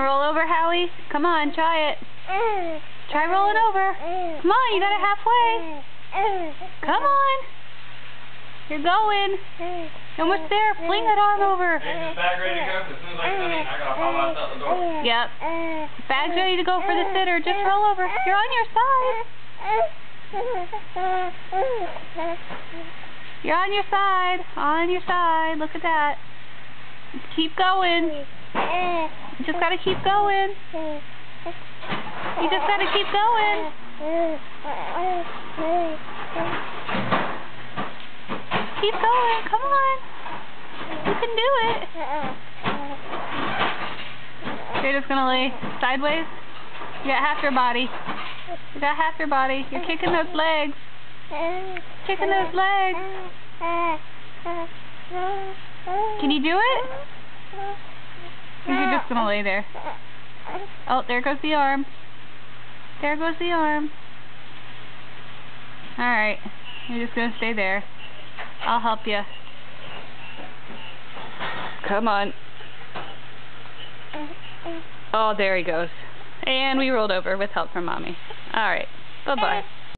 Roll over, Howie. Come on, try it. Try rolling over. Come on, you got it halfway. Come on. You're going. Almost there. Fling that arm over. Is the bag ready to go? As soon as I get in, I gotta pop out the door. Yep. Bag's ready to go for the sitter. Just roll over. You're on your side. You're on your side. On your side. Look at that. Keep going. You just gotta keep going. You just gotta keep going. Keep going. Come on. You can do it. You're just gonna lay sideways. You got half your body. You got half your body. You're kicking those legs. Kicking those legs. Can you do it? Or you're just gonna lay there? Oh, there goes the arm. There goes the arm. Alright. You're just gonna stay there. I'll help you. Come on. Oh, there he goes. And we rolled over with help from Mommy. Alright. Bye-bye.